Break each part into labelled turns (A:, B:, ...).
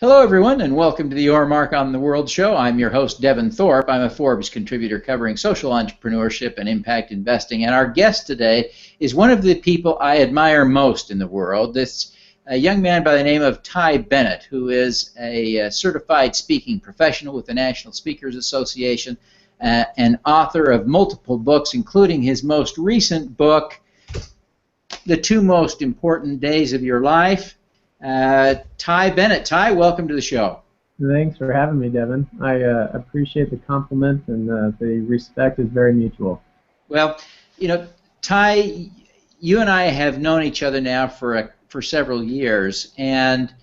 A: Hello, everyone, and welcome to the Your Mark on the World show. I'm your host, Devin Thorpe. I'm a Forbes contributor covering social entrepreneurship and impact investing. And our guest today is one of the people I admire most in the world. It's a young man by the name of Bennett, who is a certified speaking professional with the National Speakers Association, and author of multiple books, including his most recent book, The Two Most Important Days of Your Life. Bennett. Welcome to the show.
B: Thanks for having me, Devin. I appreciate the compliment, and the respect is very mutual.
A: Well, you know, you and I have known each other now for several years, and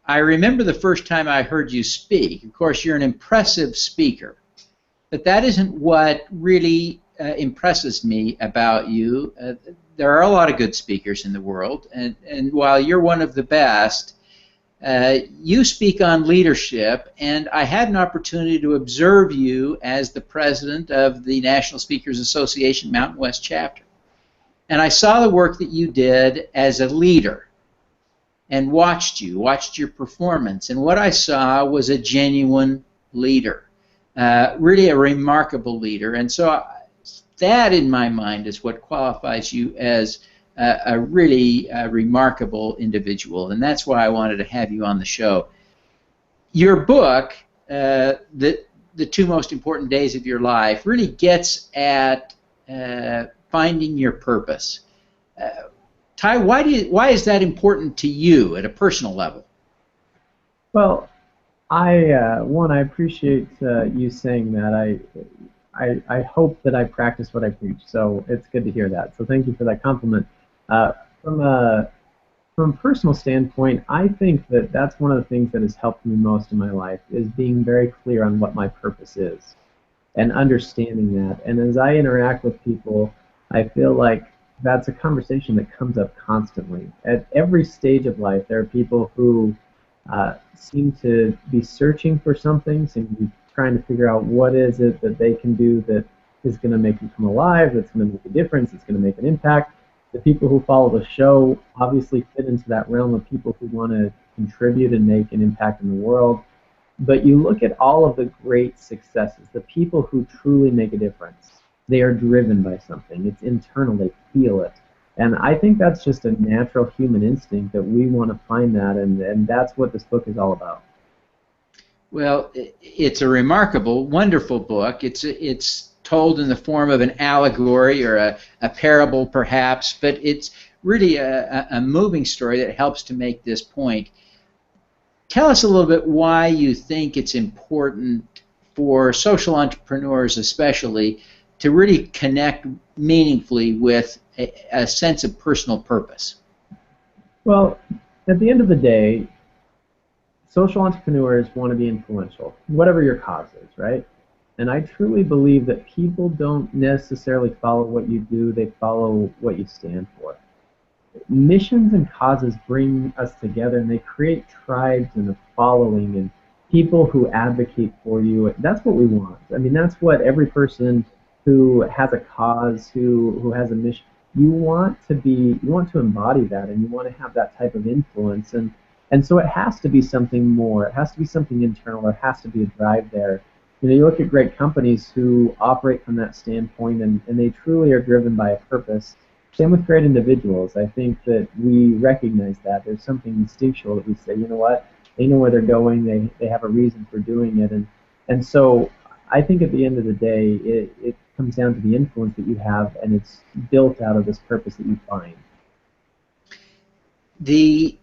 A: I remember the first time I heard you speak. Of course, you're an impressive speaker, but that isn't what really impresses me about you. There are a lot of good speakers in the world, and while you're one of the best, you speak on leadership, and I had an opportunity to observe you as the president of the National Speakers Association Mountain West chapter. And I saw the work that you did as a leader and watched your performance, and what I saw was a genuine leader, really a remarkable leader. And so that, in my mind, is what qualifies you as a really remarkable individual, and that's why I wanted to have you on the show. Your book, The Two Most Important Days of Your Life, really gets at finding your purpose. Why is that important to you at a personal level?
B: Well, I appreciate you saying that. I hope that I practice what I preach, so it's good to hear that. So thank you for that compliment. From a personal standpoint, I think that that's one of the things that has helped me most in my life, is being very clear on what my purpose is and understanding that. And as I interact with people, I feel like that's a conversation that comes up constantly. At every stage of life, there are people who seem to be searching for something, seem to be trying to figure out what is it that they can do that is going to make them come alive, that's going to make a difference, that's going to make an impact. The people who follow the show obviously fit into that realm of people who want to contribute and make an impact in the world. But you look at all of the great successes, the people who truly make a difference, they are driven by something. It's internal, they feel it. And I think that's just a natural human instinct that we want to find that, and that's what this book is all about.
A: Well, it's a remarkable, wonderful book. It's told in the form of an allegory or a parable, perhaps, but it's really a moving story that helps to make this point. Tell us a little bit why you think it's important for social entrepreneurs especially to really connect meaningfully with a sense of personal purpose.
B: Well, at the end of the day, social entrepreneurs want to be influential, whatever your cause is, right? And I truly believe that people don't necessarily follow what you do, they follow what you stand for. Missions and causes bring us together, and they create tribes and a following and people who advocate for you. That's what we want. I mean, that's what every person who has a cause, who has a mission, you want to embody that, and you want to have that type of influence. And so it has to be something more. It has to be something internal. There has to be a drive there. You know, you look at great companies who operate from that standpoint, and they truly are driven by a purpose. Same with great individuals. I think that we recognize that. There's something instinctual that we say, you know what, they know where they're going, they have a reason for doing it. And so I think at the end of the day, it comes down to the influence that you have, and it's built out of this purpose that you find.
A: The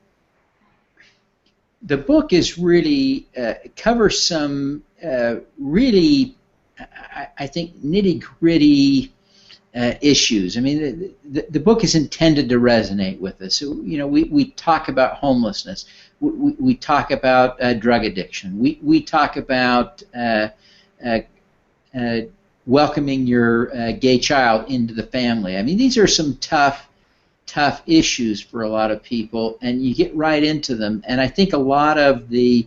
A: book is really covers some really, I think, nitty-gritty issues. I mean, the book is intended to resonate with us. So, you know, we talk about homelessness, we talk about drug addiction, we talk about welcoming your gay child into the family. I mean, these are some tough issues for a lot of people, and you get right into them. And I think a lot of the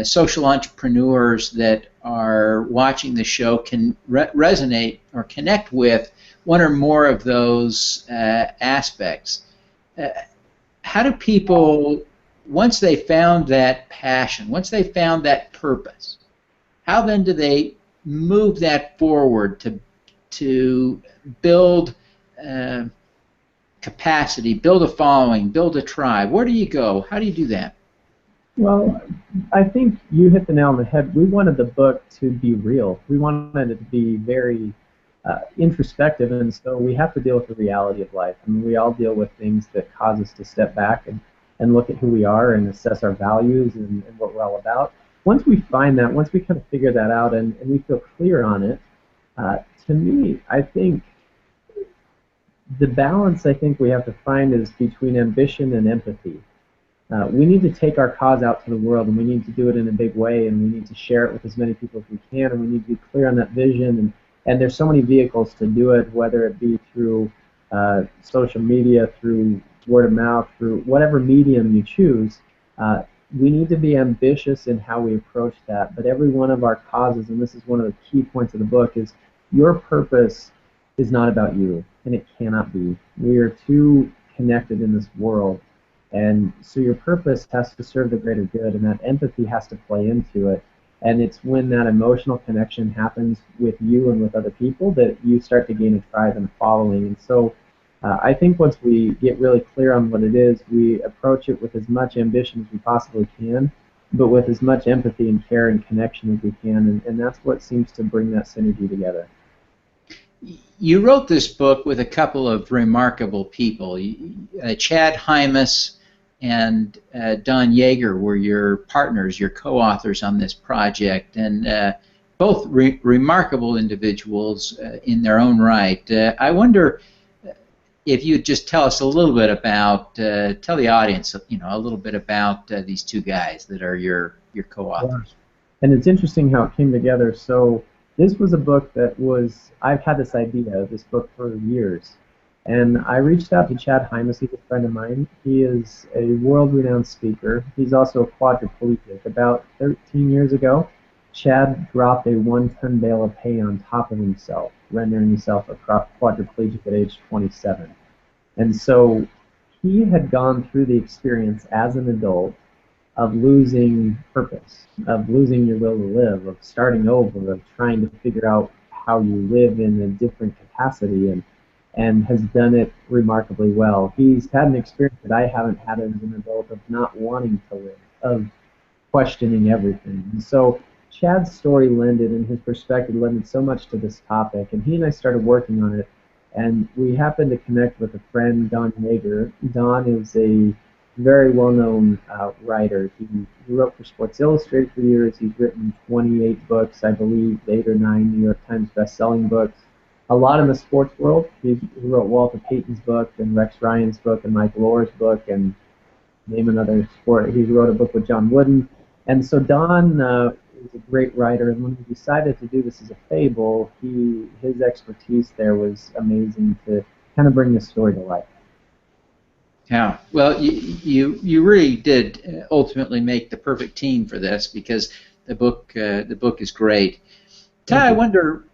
A: social entrepreneurs that are watching the show can resonate or connect with one or more of those aspects. How do people once they found that passion, once they found that purpose, how then do they move that forward to build capacity, build a following, build a tribe? Where do you go? How do you do that?
B: Well, I think you hit the nail on the head. We wanted the book to be real. We wanted it to be very introspective, and so we have to deal with the reality of life. I mean, we all deal with things that cause us to step back and look at who we are and assess our values and what we're all about. Once we find that, once we kind of figure that out and we feel clear on it, to me, I think the balance I think we have to find is between ambition and empathy. We need to take our cause out to the world, and we need to do it in a big way, and we need to share it with as many people as we can, and we need to be clear on that vision. And there's so many vehicles to do it, whether it be through social media, through word of mouth, through whatever medium you choose. We need to be ambitious in how we approach that. But every one of our causes, and this is one of the key points of the book, is your purpose is not about you, and it cannot be. We are too connected in this world. And so your purpose has to serve the greater good, and that empathy has to play into it. And it's when that emotional connection happens with you and with other people that you start to gain a tribe and a following. And so I think once we get really clear on what it is, we approach it with as much ambition as we possibly can, but with as much empathy and care and connection as we can. And that's what seems to bring that synergy together.
A: You wrote this book with a couple of remarkable people. Chad Hymas and Don Yeager were your partners, your co-authors on this project, and both remarkable individuals in their own right. I wonder if you'd just tell us a little bit about, tell the audience, a little bit about these two guys that are your co-authors.
B: Yeah. And it's interesting how it came together. So this was a book that I've had this idea of this book for years. And I reached out to Chad Hymas. He's a friend of mine. He is a world-renowned speaker. He's also a quadriplegic. About 13 years ago, Chad dropped a 1-ton bale of hay on top of himself, rendering himself a quadriplegic at age 27. And so he had gone through the experience as an adult of losing purpose, of losing your will to live, of starting over, of trying to figure out how you live in a different capacity, and has done it remarkably well. He's had an experience that I haven't had as an adult of not wanting to live, of questioning everything. And so Chad's story lended, and his perspective lended so much to this topic, and he and I started working on it, and we happened to connect with a friend, Don Yeager. Don is a very well-known writer. He wrote for Sports Illustrated for years. He's written 28 books, I believe, 8 or 9 New York Times best-selling books. A lot in the sports world. He wrote Walter Payton's book and Rex Ryan's book and Mike Lohr's book and name another sport. He wrote a book with John Wooden. And so Don is a great writer, and when we decided to do this as a fable, his expertise there was amazing to kind of bring the story to life.
A: Yeah, well, you really did ultimately make the perfect team for this, because the book is great. Ty, I wonder,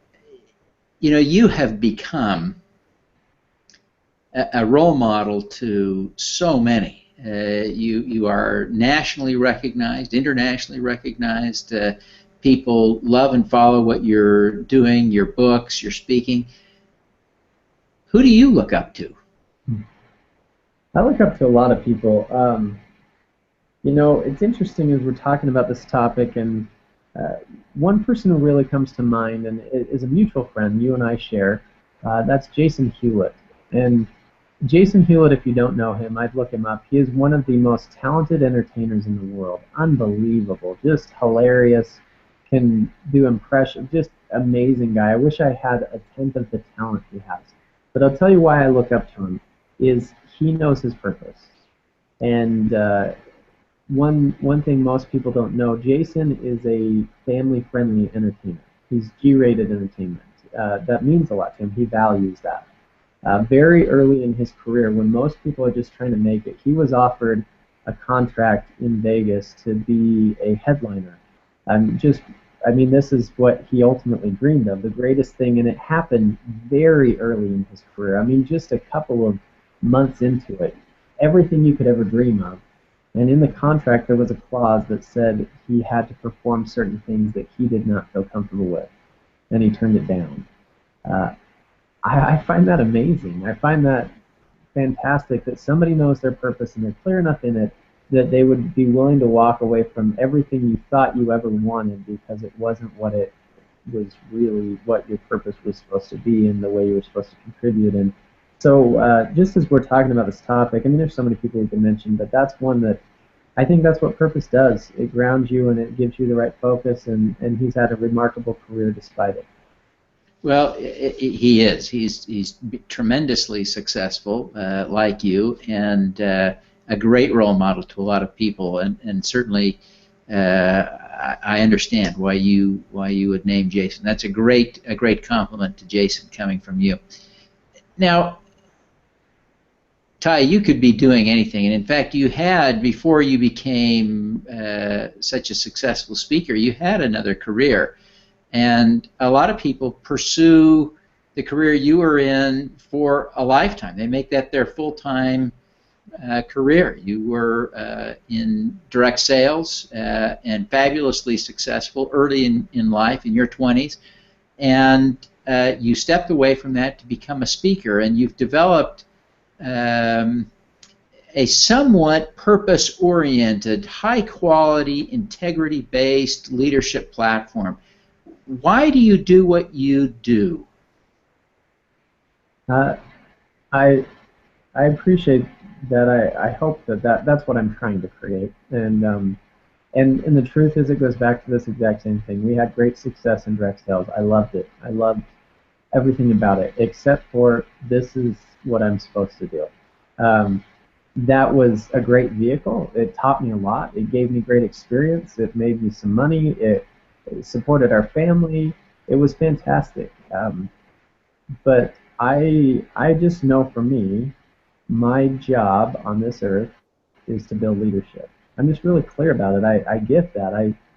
A: you have become a role model to so many. You are nationally recognized, internationally recognized. People love and follow what you're doing, your books, your speaking. Who do you look up to?
B: I look up to a lot of people. It's interesting as we're talking about this topic, and one person who really comes to mind and is a mutual friend you and I share. That's Jason Hewlett. And Jason Hewlett, if you don't know him, I'd look him up. He is one of the most talented entertainers in the world. Unbelievable, just hilarious, can do impressions, just amazing guy. I wish I had a tenth of the talent he has. But I'll tell you why I look up to him is he knows his purpose. And one thing most people don't know, Jason is a family-friendly entertainer. He's G-rated entertainment. That means a lot to him. He values that. Very early in his career, when most people are just trying to make it, he was offered a contract in Vegas to be a headliner. This is what he ultimately dreamed of, the greatest thing, and it happened very early in his career. Just a couple of months into it, everything you could ever dream of. And in the contract, there was a clause that said he had to perform certain things that he did not feel comfortable with, and he turned it down. Uh, I find that amazing. I find that fantastic that somebody knows their purpose and they're clear enough in it that they would be willing to walk away from everything you thought you ever wanted because it wasn't what it was really what your purpose was supposed to be and the way you were supposed to contribute. And so just as we're talking about this topic, I mean, there's so many people we can mention, but that's one that I think that's what purpose does. It grounds you and it gives you the right focus, and he's had a remarkable career despite it.
A: Well, he is. He's tremendously successful, like you, and a great role model to a lot of people. And certainly, I understand why you would name Jason. That's a great compliment to Jason coming from you. Now, Ty, you could be doing anything, and in fact, you had before you became such a successful speaker, you had another career. And a lot of people pursue the career you were in for a lifetime. They make that their full-time career. You were in direct sales and fabulously successful early in life, in your 20s. And you stepped away from that to become a speaker, and you've developed a somewhat purpose-oriented, high-quality, integrity-based leadership platform. Why do you do what you do?
B: I appreciate that. I hope that's what I'm trying to create. And the truth is, it goes back to this exact same thing. We had great success in direct sales. I loved it. I loved everything about it, except for this is what I'm supposed to do. That was a great vehicle. It taught me a lot. It gave me great experience. It made me some money. It supported our family. It was fantastic. But I just know for me, my job on this earth is to build leadership. I'm just really clear about it. I get that.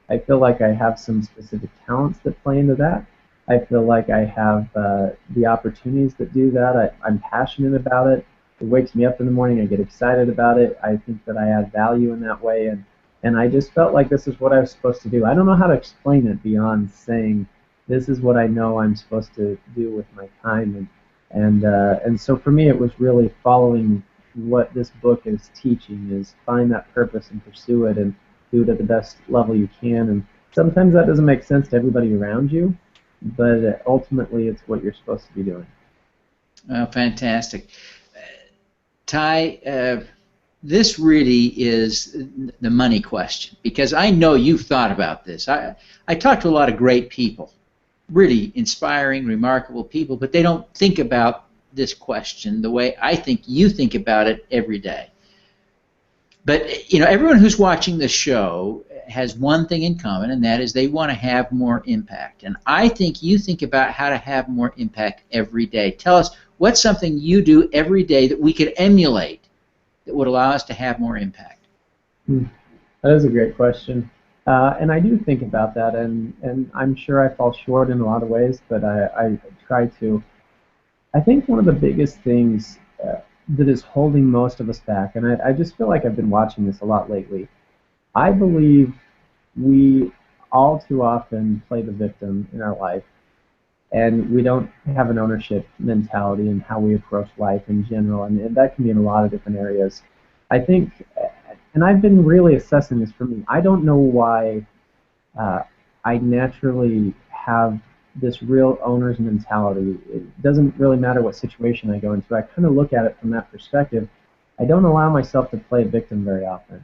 B: I feel like I have some specific talents that play into that. I feel like I have the opportunities that do that. I'm passionate about it. It wakes me up in the morning. I get excited about it. I think that I add value in that way, and I just felt like this is what I was supposed to do. I don't know how to explain it beyond saying this is what I know I'm supposed to do with my time, and so for me it was really following what this book is teaching, is find that purpose and pursue it and do it at the best level you can. And sometimes that doesn't make sense to everybody around you, but ultimately it's what you're supposed to be doing.
A: Oh, fantastic. Ty, this really is the money question, because I know you've thought about this. I talk to a lot of great people, really inspiring, remarkable people, but they don't think about this question the way I think you think about it every day. But you know, everyone who's watching this show has one thing in common, and that is they want to have more impact. And I think you think about how to have more impact every day. Tell us, what's something you do every day that we could emulate that would allow us to have more impact?
B: That is a great question. And I do think about that, and I'm sure I fall short in a lot of ways, but I try to. I think one of the biggest things that is holding most of us back, and I just feel like I've been watching this a lot lately, I believe we all too often play the victim in our life, and we don't have an ownership mentality in how we approach life in general, and that can be in a lot of different areas. I think, and I've been really assessing this for me, I don't know why I naturally have this real owner's mentality. It doesn't really matter what situation I go into. I kind of look at it from that perspective. I don't allow myself to play a victim very often.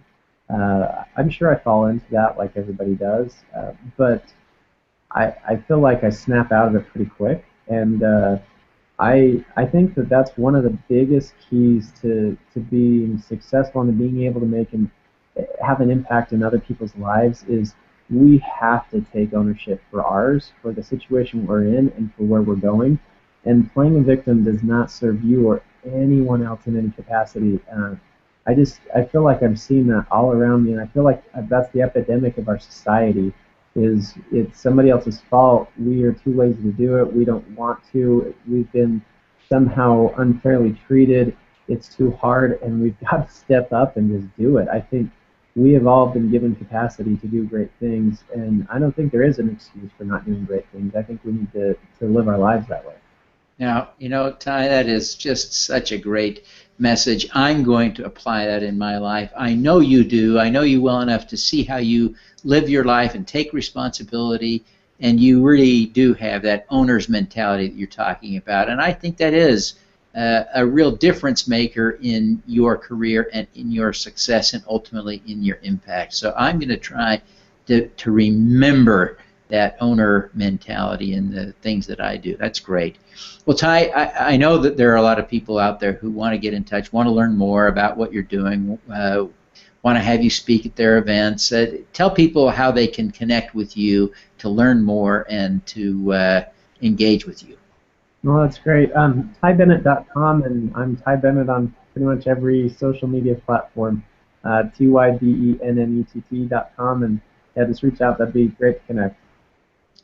B: I'm sure I fall into that like everybody does, but I feel like I snap out of it pretty quick, and I think that that's one of the biggest keys to being successful and to being able to make and have an impact in other people's lives is we have to take ownership for ours, for the situation we're in, and for where we're going. And playing a victim does not serve you or anyone else in any capacity. I feel like I'm seeing that all around me, and I feel like that's the epidemic of our society. Is it's somebody else's fault. We are too lazy to do it. We don't want to. We've been somehow unfairly treated. It's too hard, and we've got to step up and just do it. I think we have all been given capacity to do great things, and I don't think there is an excuse for not doing great things. I think we need to live our lives that way.
A: Now, Ty, that is just such a great message. I'm going to apply that in my life. I know you do. I know you well enough to see how you live your life and take responsibility, and you really do have that owner's mentality that you're talking about. And I think that is a real difference maker in your career and in your success and ultimately in your impact. So I'm going to try to remember that owner mentality in the things that I do. That's great. Well, Ty, I know that there are a lot of people out there who want to get in touch, want to learn more about what you're doing, want to have you speak at their events. Tell people how they can connect with you to learn more and to engage with you.
B: Well, that's great. TyBennett.com, and I'm Ty Bennett on pretty much every social media platform. TyBennett.com, and yeah, just reach out. That'd be great to connect.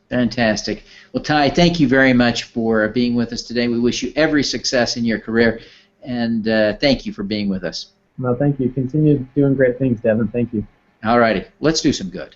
A: Fantastic. Well, Ty, thank you very much for being with us today. We wish you every success in your career, and thank you for being with us.
B: Well, thank you. Continue doing great things, Devin. Thank you.
A: All righty. Let's do some good.